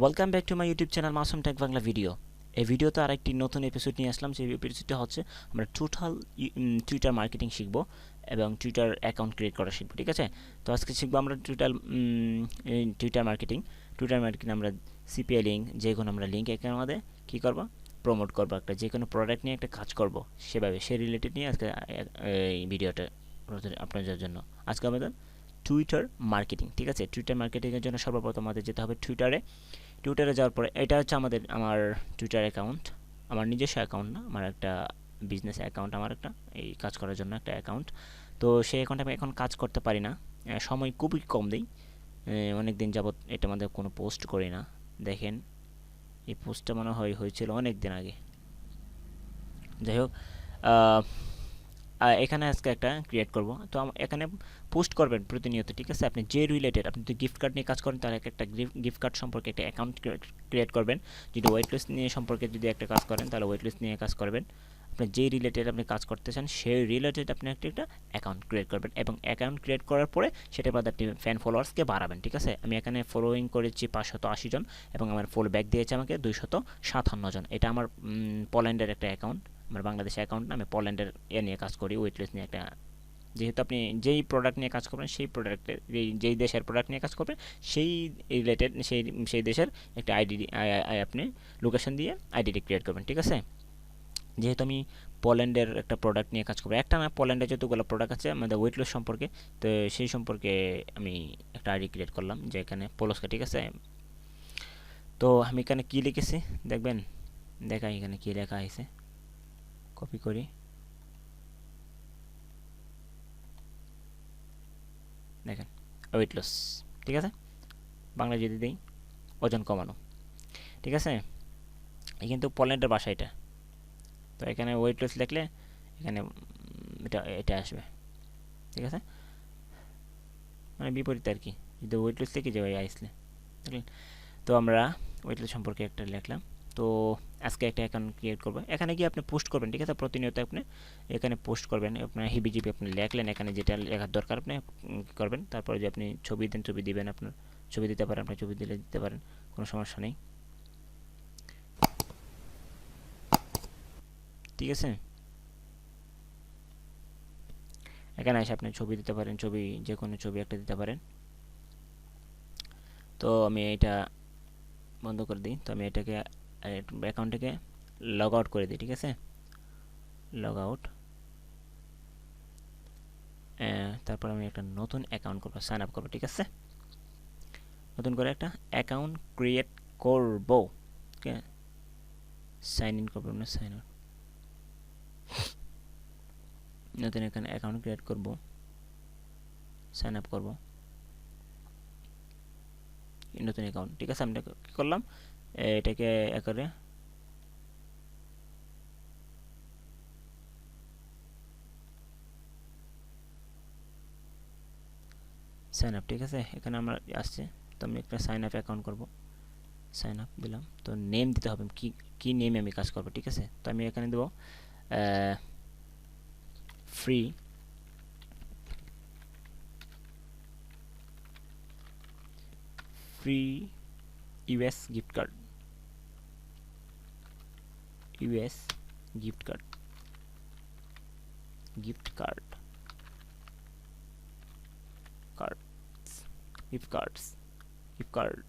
Welcome back to my YouTube channel Masum tech Bangla video. এই ভিডিওতে আরেকটি নতুন এপিসোড নিয়ে আসলাম। সেই এপিসোডটা হচ্ছে আমরা টোটাল টুইটার মার্কেটিং শিখব এবং টুইটার অ্যাকাউন্ট ক্রিয়েট করা শিখব। ঠিক আছে, তো আজকে শিখবো আমরা টুইটার মার্কেটিং আমরা সিপিআই লিঙ্ক, যে কোনো আমরা লিঙ্ক এখানে আমাদের কী করবো, প্রমোট করবো, একটা যে কোনো প্রোডাক্ট নিয়ে একটা কাজ করব, সেভাবে সে রিলেটেড নিয়ে আজকে এই ভিডিওটা আপনাদের জন্য। আজকে আমাদের টুইটার মার্কেটিং। ঠিক আছে, টুইটার মার্কেটিংয়ের জন্য সর্বপ্রথম আমাদের যেতে হবে টুইটারে যাওয়ার পরে এটা হচ্ছে আমার টুইটার অ্যাকাউন্ট। আমার নিজস্ব অ্যাকাউন্ট না, আমার একটা বিজনেস অ্যাকাউন্ট, আমার একটা এই কাজ করার জন্য একটা অ্যাকাউন্ট। তো সেই অ্যাকাউন্টে আমি এখন কাজ করতে পারি না, সময় খুবই কম দিই। অনেক দিন যাবৎ এটার মধ্যে কোনো পোস্ট করি না। দেখেন, এই পোস্টটা মনে হয় হয়েছিল অনেক দিন আগে। যাই হোক, এখানে আজকে একটা ক্রিয়েট করব। তো এখানে পোস্ট করবেন প্রতিনিয়ত। ঠিক আছে, আপনি যে রিলেটেড, আপনি যদি গিফট কার্ড নিয়ে কাজ করেন তাহলে একটা গিফট কার্ড সম্পর্কে একটা অ্যাকাউন্ট ক্রিয়েট করবেন। যদি ওয়েট লিস্ট নিয়ে সম্পর্কে যদি একটা কাজ করেন তাহলে ওয়েট লিস্ট নিয়ে কাজ করবেন। আপনি যে রিলেটেড আপনি কাজ করতে চান সেই রিলেটেড আপনি একটা অ্যাকাউন্ট ক্রিয়েট করবেন, এবং অ্যাকাউন্ট ক্রিয়েট করার পরে সেটার মধ্যে আপনি ফ্যান ফলোয়ার্সকে বাড়াবেন। ঠিক আছে, আমি এখানে ফলোয়িং করেছি 580 জন এবং আমার ফলো ব্যাক দিয়েছে আমাকে 257 জন। এটা আমার পোল্যান্ডের একটা অ্যাকাউন্ট, আমার বাংলাদেশের অ্যাকাউন্ট না। আমি পোল্যান্ডের নিয়ে কাজ করি, ওয়েটলেস নিয়ে একটা। যেহেতু আপনি যেই প্রোডাক্ট নিয়ে কাজ করবেন, সেই প্রোডাক্টের যেই দেশের প্রোডাক্ট নিয়ে কাজ করবেন, সেই রিলেটেড সেই দেশের একটা আপনি লোকেশন দিয়ে আইডিটি ক্রিয়েট করবেন। ঠিক আছে, যেহেতু আমি পোল্যান্ডের একটা প্রোডাক্ট নিয়ে কাজ করবো, একটা না, পোল্যান্ডে যতগুলো প্রোডাক্ট আছে আমাদের ওয়েটলেস সম্পর্কে, তো সেই সম্পর্কে আমি একটা আইডি ক্রিয়েট করলাম, যে এখানে পোলস্কা। ঠিক আছে, তো আমি এখানে কী লিখেছি দেখবেন, দেখাই এখানে কী লেখা আছে, কপি করি। দেখেন, ওয়েট লস। ঠিক আছে, বাংলা যদি দিই, ওজন কমানো। ঠিক আছে, এই কিন্তু পোল্যান্ডের ভাষা এটা। তো এখানে ওয়েট লস লিখলে এখানে এটা এটা আসবে। ঠিক আছে, মানে বিপরীত আর কি, যদি ওয়েট লস লিখে যে আসলে দেখলেন। তো আমরা ওয়েট লস সম্পর্কে একটা লিখলাম। তো আজকে একটা অ্যাকাউন্ট ক্রিয়েট করবো, এখানে গিয়ে আপনি পোস্ট করবেন। ঠিক আছে, প্রতিনিয়ত আপনি এখানে পোস্ট করবেন। আপনার হিবিজিবি আপনি লেখলেন, এখানে যেটা লেখার দরকার আপনি করবেন। তারপরে যে আপনি ছবি দেন, ছবি দিবেন, আপনার ছবি দিতে পারেন, আপনি ছবি দিলে দিতে পারেন, কোনো সমস্যা নেই। ঠিক আছে, এখানে এসে আপনি ছবি দিতে পারেন, ছবি যে কোনো ছবি একটা দিতে পারেন। তো আমি এটা বন্ধ করে দিই। তো আমি এটাকে অ্যাকাউন্টটাকে লগ আউট করে দিই। ঠিক আছে, লগ আউট। তারপর আমি একটা নতুন অ্যাকাউন্ট করবো, সাইন আপ করবো। ঠিক আছে, নতুন করে একটা অ্যাকাউন্ট ক্রিয়েট করব। ওকে, সাইন ইন করবো না, সাইন আউট। নতুন এখানে অ্যাকাউন্ট ক্রিয়েট করব, সাইন আপ করব, নতুন অ্যাকাউন্ট। ঠিক আছে, আমি কী করলাম, এটাকে করে সাইন আপ। ঠিক আছে, এখানে আমার আসছে। তো আমি একটা সাইন আপ অ্যাকাউন্ট করব, সাইন আপ দিলাম। তো নেম দিতে হবে, কি নেমে আমি কাজ করব। ঠিক আছে, তো আমি এখানে দেবো free free US gift card, US gift card, gift card, cards, gift cards, gift card.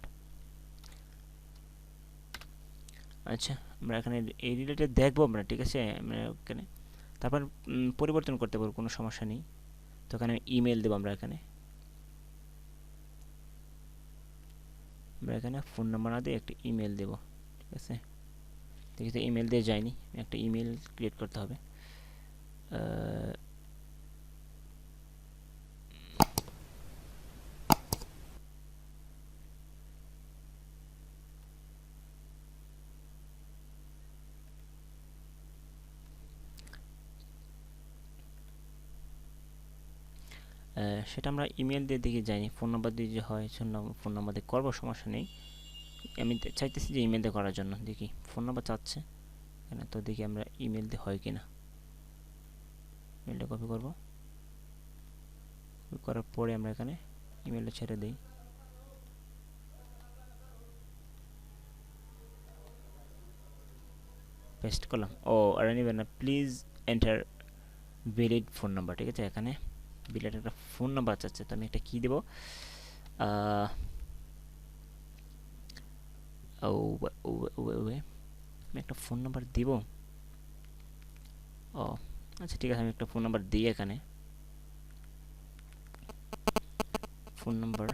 আচ্ছা, আমরা এখানে এই রিলেটেড দেখবো আমরা। ঠিক আছে, আমরা এখানে তারপর পরিবর্তন করতে পারবো, কোনো সমস্যা নেই। তো এখানে ইমেল দেবো আমরা এখানে ফোন নাম্বার না দিয়ে একটা ইমেল দেবো। ঠিক আছে, দেখি তো ইমেল দিয়ে যায়নি, একটা ইমেল ক্রিয়েট করতে হবে। সেটা আমরা ইমেল দিয়ে দেখি যায়নি, ফোন নাম্বার দিয়ে যে হয়, ফোন নাম্বার দিয়ে করবো, সমস্যা নেই। আমি চাইতেছি যে ইমেল দিয়ে করার জন্য, দেখি ফোন নাম্বার চাচ্ছে এখানে। তো দেখি আমরা ইমেল দিয়ে হয় কিনা। ইমেলটা কপি করবো, কপি করার পরে আমরা এখানে ইমেলটা ছেড়ে দিই। পেস্ট করলাম। ও আর নেবেন না, please enter valid phone number. ঠিক আছে, এখানে ভ্যালিড একটা ফোন নাম্বার চাচ্ছে, তো আমি একটা কী দেবো, ও আমি একটা ফোন নাম্বার দিব। ও আচ্ছা ঠিক আছে, আমি একটা ফোন নাম্বার দিই এখানে। ফোন নাম্বার,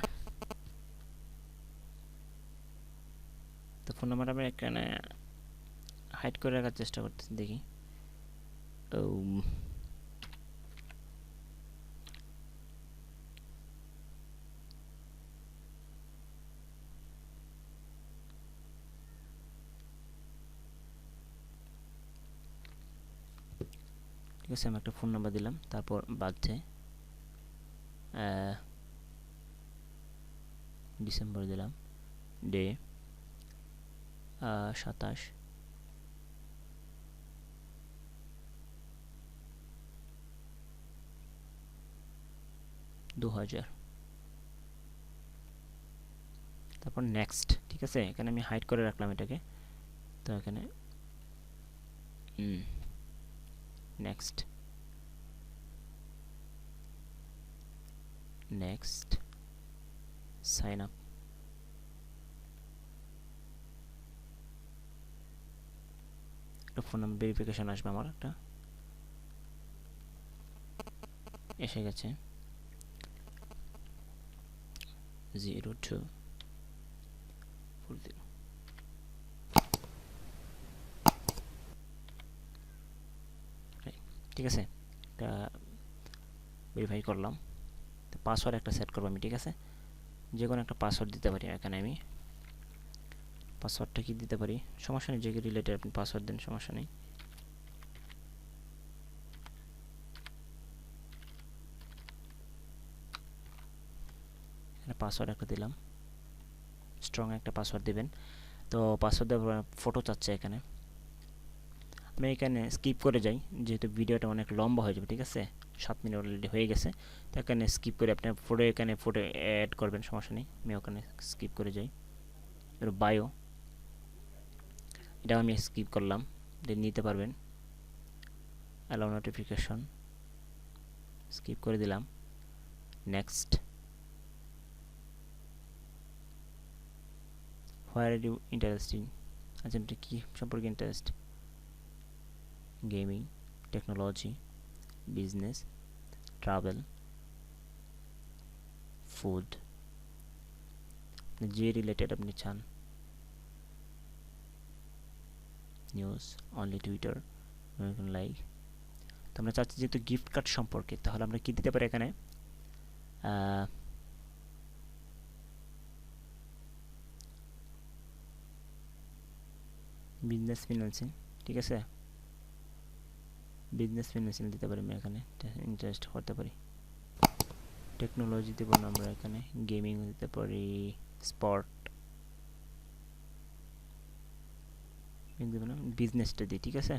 তো ফোন নাম্বার আমি এখানে হাইড করে রাখার চেষ্টা করতেছি, দেখি। ও ঠিক আছে, আমি একটা ফোন নাম্বার দিলাম, তারপর বাজছে ডিসেম্বর দিলাম, ডে 27/2000, তারপর নেক্সট। ঠিক আছে, এখানে আমি হাইড করে রাখলাম এটাকে, তো এখানে নেক্সট, নেক্সট, সাইন আপ। একটা ফোন নাম্বার ভেরিফিকেশন আসবে, আমার একটা এসে গেছে, 0240। ঠিক আছে, এটা ভেরিফাই করলাম। তো পাসওয়ার্ড একটা সেট করবো আমি। ঠিক আছে, যে কোনো একটা পাসওয়ার্ড দিতে পারি এখানে আমি। পাসওয়ার্ডটা কি দিতে পারি, সমস্যা নেই, যে রিলেটেড আপনি পাসওয়ার্ড দেন, সমস্যা নেই। এখানে পাসওয়ার্ড একটা দিলাম, স্ট্রং একটা পাসওয়ার্ড দিবেন। তো পাসওয়ার্ড দেওয়ার ফটো চাচ্ছে এখানে, আমি এখানে স্কিপ করে যাই, যেহেতু ভিডিওটা অনেক লম্বা হয়ে যাবে। ঠিক আছে, 7 মিনিট অলরেডি হয়ে গেছে, তো এখানে স্কিপ করে আপনি ফটো, এখানে ফটো অ্যাড করবেন, সমস্যা নেই। আমি ওখানে স্কিপ করে যাই। এর বায়ো, এটা আমি স্কিপ করলাম, নিতে পারবেন। অ্যালাউ নোটিফিকেশন, স্কিপ করে দিলাম। Next, where are you interesting, আচ্ছা এটা কী সম্পর্কে interest, gaming, technology, business, travel, food, যে রিলেটেড আপনি চান, নিউজ, অনলি টুইটার, লাইক। তো আমরা চাচ্ছি যেহেতু গিফট কার্ড সম্পর্কে, তাহলে আমরা কি দিতে পারি এখানে, বিজনেস ফিনান্সিং। ঠিক আছে, বিজনেস ফিনান্সিং দিতে পারি আমি এখানে, ইন্টারেস্ট করতে পারি। টেকনোলজি দেবো না আমরা এখানে, গেমিং দিতে পারি, স্পট দেবো না, বিজনেসটা দিই। ঠিক আছে,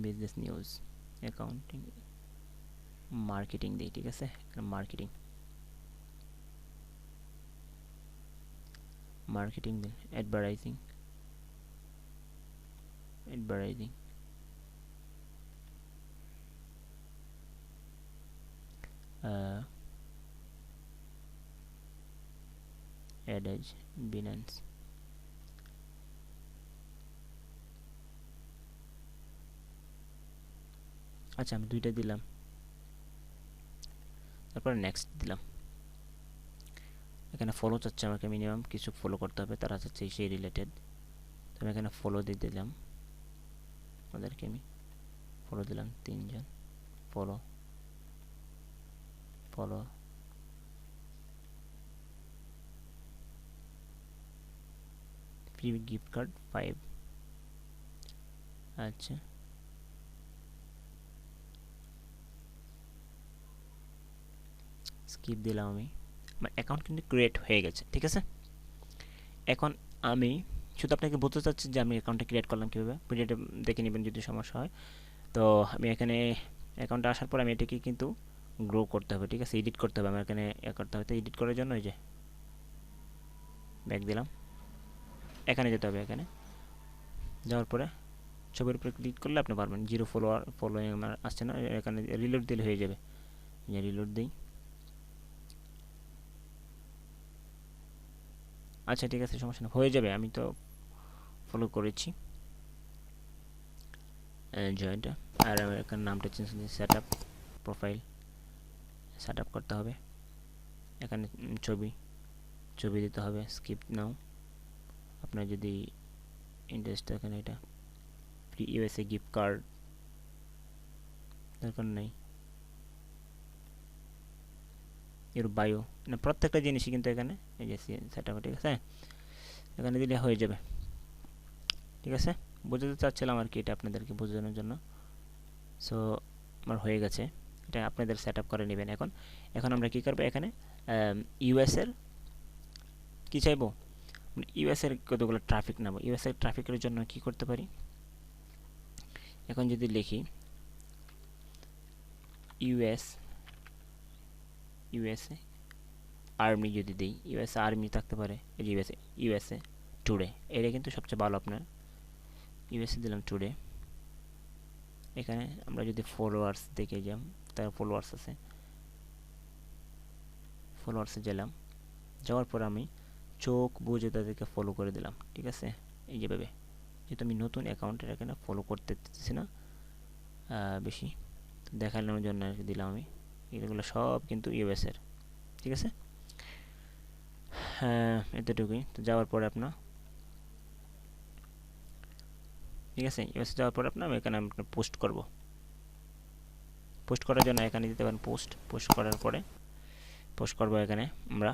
বিজনেস, নিউজ, অ্যাকাউন্টিং, মার্কেটিং দিই। ঠিক আছে, মার্কেটিং, মার্কেটিং দিন, অ্যাডভার্টাইজিং, অ্যাডভার্টাইজিং, অ্যাডেজ, বিনান্স। আচ্ছা আমি দুইটা দিলাম, তারপর নেক্সট দিলাম। এখানে ফলো চাচ্ছে আমাকে, মিনিমাম কিছু ফলো করতে হবে, তারা চাচ্ছে সেই রিলেটেড। তো আমি এখানে ফলো দিয়ে দিলাম, ওদেরকে আমি ফলো দিলাম, 3 জন follow, follow, free gift card 5। আচ্ছা স্কিপ দিলাম আমি, আমার অ্যাকাউন্ট কিন্তু ক্রিয়েট হয়ে গেছে। ঠিক আছে, এখন আমি শুধু আপনাকে বলতে চাচ্ছি যে আমি অ্যাকাউন্টটা ক্রিয়েট করলাম কীভাবে, ভিডিওটা দেখে নেবেন যদি সমস্যা হয়। তো আমি এখানে অ্যাকাউন্টে আসার পর আমি এটাকে কিন্তু গ্রো করতে হবে। ঠিক আছে, এডিট করতে হবে আমার এখানে, করতে হবে। তো এডিট করার জন্য ওই যে ব্যাক দিলাম, এখানে যেতে হবে, এখানে যাওয়ার পরে ছবির উপরে ক্লিক করলে আপনি পারবেন। জিরো ফলোয়িং আমার আসছে না, এখানে রিলোড দিলে হয়ে যাবে। রিলোড দিই। আচ্ছা ঠিক আছে, সমস্যা না, হয়ে যাবে, আমি তো ফলো করেছি জয়েন্টটা। আর এখানে নামটা চেঞ্জ করে set up profile set up করতে হবে। এখানে ছবি দিতে হবে, স্কিপ নাও। আপনার যদি ইন্টারেস্ট এখানে এটা ফ্রি ইউএসএ গিফট কার্ড দরকার নেই। এর বায়ো না, প্রত্যেকটা জিনিসই কিন্তু এখানে এই যে সেট আপ, ঠিক আছে, এখানে দিলে হয়ে যাবে। ঠিক আছে, বোঝাতে চাচ্ছিলাম আর কি, এটা আপনাদেরকে বোঝানোর জন্য। সো আমার হয়ে গেছে, এটা আপনাদের সেট আপ করে নেবেন। এখন আমরা কী করবো, এখানে ইউএসের কী চাইবো, ইউএসের কতগুলো ট্রাফিক নেবো। ইউএসের ট্রাফিকের জন্য কি করতে পারি, এখন যদি লিখি ইউএসএ আর্মি যদি দিই, ইউএসএ আর্মি থাকতে পারে, এই যে ইউএসএ টুডে, এটা কিন্তু সবচেয়ে ভালো। আপনার ইউএসএ দিলাম টুডে। এখানে আমরা যদি ফলোয়ার্স দেখে যাই, তার ফলোয়ার্স আছে, ফলোয়ার্সে গেলাম, যাওয়ার পর আমি চোখ বুঝে তাদেরকে ফলো করে দিলাম। ঠিক আছে, এই যেভাবে, যেহেতু আমি নতুন অ্যাকাউন্টের এখানে ফলো করতে দিচ্ছি না বেশি, দেখানোর জন্য আর কি দিলাম আমি। এগুলো সব কিন্তু ইউএসের। ঠিক আছে, হ্যাঁ এতটুকুই। তো যাওয়ার পরে আপনার, ঠিক আছে, ইউএসএ যাওয়ার পরে আপনার এখানে আপনার পোস্ট করব। পোস্ট করার জন্য এখানে দিতে পারেন পোস্ট করার পরে পোস্ট করব এখানে আমরা,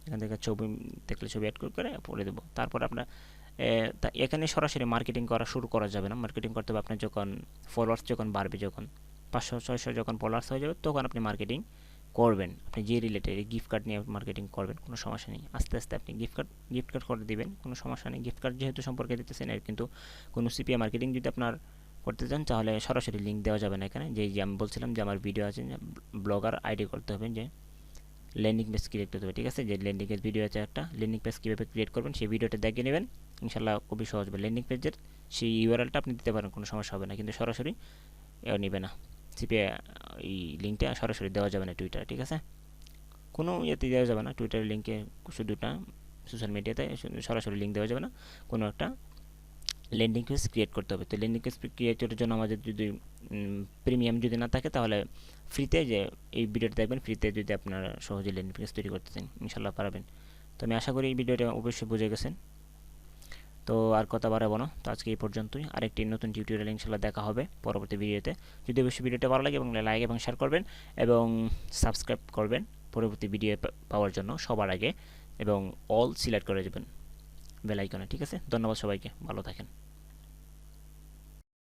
এখান থেকে ছবি দেখলে ছবি অ্যাড করে দেবো। তারপর আপনার এখানে সরাসরি মার্কেটিং করা শুরু করা যাবে না। মার্কেটিং করতে হবে আপনার যখন ফলোয়ার্স যখন বাড়বে, যখন 500-600 যখন ফলোয়ার্স হয়ে যাবে, তখন আপনি মার্কেটিং করবেন। আপনি যে রিলেটেড গিফট কার্ড নিয়ে মার্কেটিং করবেন, কোনো সমস্যা নেই। আস্তে আস্তে আপনি গিফট কার্ড করে দিবেন, কোনো সমস্যা নেই। গিফট কার্ড যেহেতু সম্পর্কে দিতেছেন, এর কিন্তু কোনো সিপিএ মার্কেটিং যদি আপনার করতে চান, তাহলে সরাসরি লিঙ্ক দেওয়া যাবে না এখানে। যে আমি বলছিলাম যে আমার ভিডিও আছে, ব্লগার আইডি করতে হবে, যে ল্যান্ডিং পেজ ক্রিয়েট করতে হবে। ঠিক আছে, যে ল্যান্ডিং পেজ ভিডিও আছে একটা, ল্যান্ডিং পেজ কীভাবে ক্রিয়েট করবেন সেই ভিডিওটা দেখে নেবেন, ইনশাল্লাহ খুবই সহজ হবে। ল্যান্ডিং পেজের সেই ইউআরএলটা আপনি দিতে পারেন, কোনো সমস্যা হবে না, কিন্তু সরাসরি নেবে না সিপিএ, এই লিঙ্কটা সরাসরি দেওয়া যাবে না টুইটার। ঠিক আছে, কোনো ইয়েতে দেওয়া যাবে না, টুইটারের লিঙ্কে শুধুটা সোশ্যাল মিডিয়াতে সরাসরি লিঙ্ক দেওয়া যাবে না, কোনো একটা ল্যান্ডিং পেজ ক্রিয়েট করতে হবে। তো ল্যান্ডিং পেজ ক্রিয়েটের জন্য আমাদের যদি প্রিমিয়াম যদি না থাকে, তাহলে ফ্রিতে, যে এই ভিডিওটা দেখবেন, ফ্রিতে যদি আপনারা সহজে ল্যান্ডিং পেজ তৈরি করতে চান, ইনশাল্লাহ পারবেন। তো আমি আশা করি এই ভিডিওটা অবশ্যই বুঝে গেছেন। তো আর কথা বাড়াবো না, তো আজকে এই পর্যন্তই। আরেকটি নতুন টিউটোরিয়াল ইনশাল্লাহ দেখা হবে পরবর্তী ভিডিওতে। যদি অবশ্যই ভিডিওটা ভালো লাগে এবং লাইক এবং শেয়ার করবেন এবং সাবস্ক্রাইব করবেন পরবর্তী ভিডিও পাওয়ার জন্য সবার আগে, এবং অল সিলেক্ট করে দেবেন বেল আইকনে। ঠিক আছে, ধন্যবাদ সবাইকে, ভালো থাকেন।